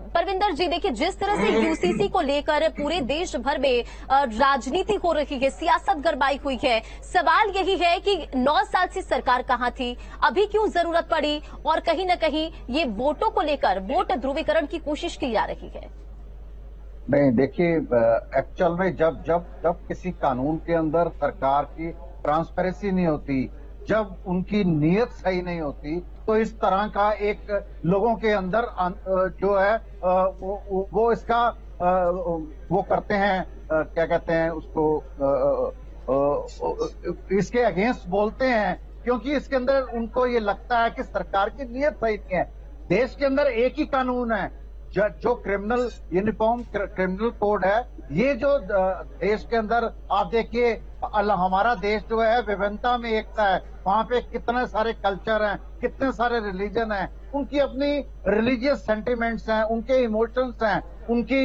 परविंदर जी, देखिए जिस तरह से यूसीसी को लेकर पूरे देश भर में राजनीति हो रही है, सियासत गरमाई हुई है, सवाल यही है कि 9 साल से सरकार कहां थी, अभी क्यों जरूरत पड़ी, और कहीं न कहीं ये वोटों को लेकर वोट ध्रुवीकरण की कोशिश की जा रही है। नहीं, देखिए, एक्चुअल में जब जब जब किसी कानून के अंदर सरकार की ट्रांसपेरेंसी नहीं होती, जब उनकी नीयत सही नहीं होती, तो इस तरह का एक लोगों के अंदर जो है वो इसका वो करते हैं, क्या कहते हैं उसको, इसके अगेंस्ट बोलते हैं, क्योंकि इसके अंदर उनको ये लगता है कि सरकार की नीयत सही नहीं है। देश के अंदर एक ही कानून है, जो क्रिमिनल यूनिफॉर्म क्रिमिनल कोड है। ये जो देश के अंदर आप देखिए, हमारा देश जो है विभिन्नता में एकता है। वहां पे कितने सारे कल्चर हैं, कितने सारे रिलीजन हैं, उनकी अपनी रिलीजियस सेंटिमेंट्स हैं, उनके इमोशंस हैं, उनकी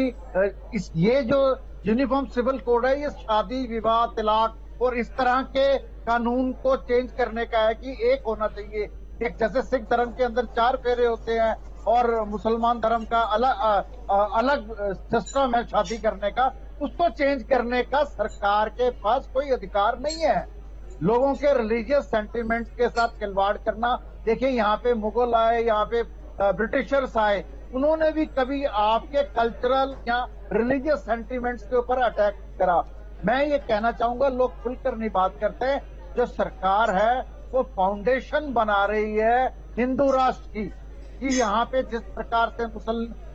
ये जो यूनिफॉर्म सिविल कोड है, ये शादी विवाह तलाक और इस तरह के कानून को चेंज करने का है कि एक होना चाहिए। एक जैसे सिख धर्म के अंदर 4 फेरे होते हैं और मुसलमान धर्म का अलग सिस्टम है शादी करने का, उसको चेंज करने का सरकार के पास कोई अधिकार नहीं है। लोगों के रिलीजियस सेंटिमेंट्स के साथ खिलवाड़ करना, देखिए यहाँ पे मुगल आए, यहाँ पे ब्रिटिशर्स आए, उन्होंने भी कभी आपके कल्चरल या रिलीजियस सेंटिमेंट्स के ऊपर अटैक करा। मैं ये कहना चाहूंगा, लोग खुलकर नहीं बात करते। जो सरकार है वो फाउंडेशन बना रही है हिंदू राष्ट्र की, कि यहाँ पे जिस प्रकार से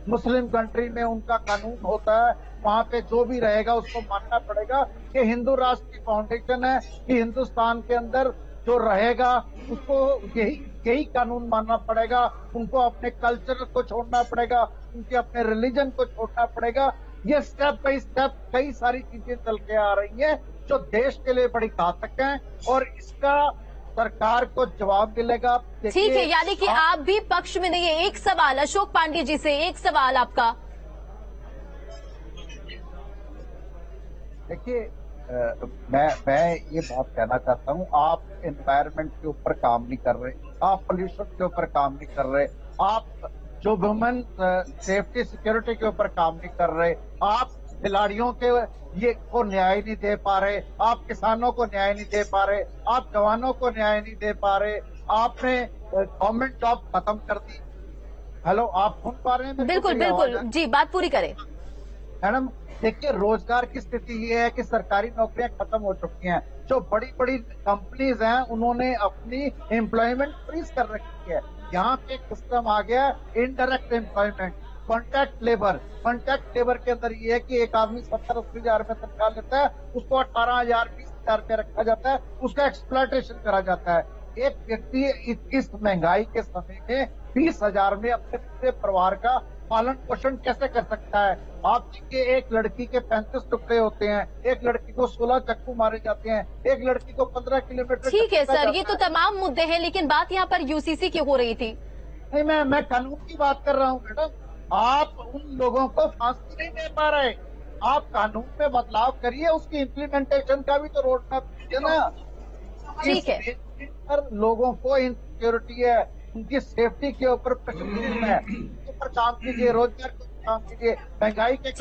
मुस्लिम कंट्री में उनका कानून होता है, वहाँ पे जो भी रहेगा उसको मानना पड़ेगा। कि हिंदू राष्ट्र की फाउंडेशन है कि हिंदुस्तान के अंदर जो रहेगा उसको यही कानून मानना पड़ेगा। उनको अपने कल्चर को छोड़ना पड़ेगा, उनके अपने रिलीजन को छोड़ना पड़ेगा। ये स्टेप बाई स्टेप कई सारी चीजें चल के आ रही हैं जो देश के लिए बड़ी घातक हैं, और इसका सरकार को जवाब मिलेगा। ठीक है, यानी कि आप भी पक्ष में नहीं है। एक सवाल अशोक पांडे जी से, एक सवाल आपका। देखिए, मैं ये बात कहना चाहता हूँ, आप एनवायरनमेंट के ऊपर काम नहीं कर रहे, आप पोल्यूशन के ऊपर काम नहीं कर रहे, आप जो वुमेन सेफ्टी सिक्योरिटी के ऊपर काम नहीं कर रहे, आप खिलाड़ियों के ये को न्याय नहीं दे पा रहे, आप किसानों को न्याय नहीं दे पा रहे, आप जवानों को न्याय नहीं दे पा रहे, आपने गवर्नमेंट जॉब खत्म कर दी। हेलो, आप सुन पा रहे हैं? बिल्कुल बिल्कुल जी, बात पूरी करें। मैडम, देखिए, रोजगार की स्थिति ये है कि सरकारी नौकरियां खत्म हो चुकी हैं। जो बड़ी बड़ी कंपनीज हैं उन्होंने अपनी एम्प्लॉयमेंट फ्रीज कर रखी है। यहाँ पे एक सिस्टम आ गया indirect employment, contract labour. Contract labour के अंदर ये है कि एक आदमी 70-80 हजार रुपए तनख्वाह लेता है, उसको 18,000 20,000 रुपए रखा जाता है, उसका एक्सप्लॉयटेशन करा जाता है। एक व्यक्ति इस महंगाई के समय में 20,000 में अपने पूरे परिवार का पालन पोषण कैसे कर सकता है? आप देखिए, एक लड़की के 35 टुकड़े होते हैं, एक लड़की को 16 चक्कू मारे जाते हैं, एक लड़की को 15 किलोमीटर। ठीक है सर, ये तो तमाम मुद्दे हैं, लेकिन बात यहाँ पर यूसीसी की हो रही थी। नहीं, मैं कानून की बात कर रहा हूँ मैडम। आप उन लोगों को फांसी नहीं दे पा रहे, आप कानून में बदलाव करिए, उसकी इम्प्लीमेंटेशन का भी तो रोड मैप दीजिए ना। ठीक है, पर लोगों को इनसिक्योरिटी है, उनकी सेफ्टी के ऊपर प्रश्न है, उस पर काम कीजिए, रोजगार के ऊपर काम कीजिए, महंगाई के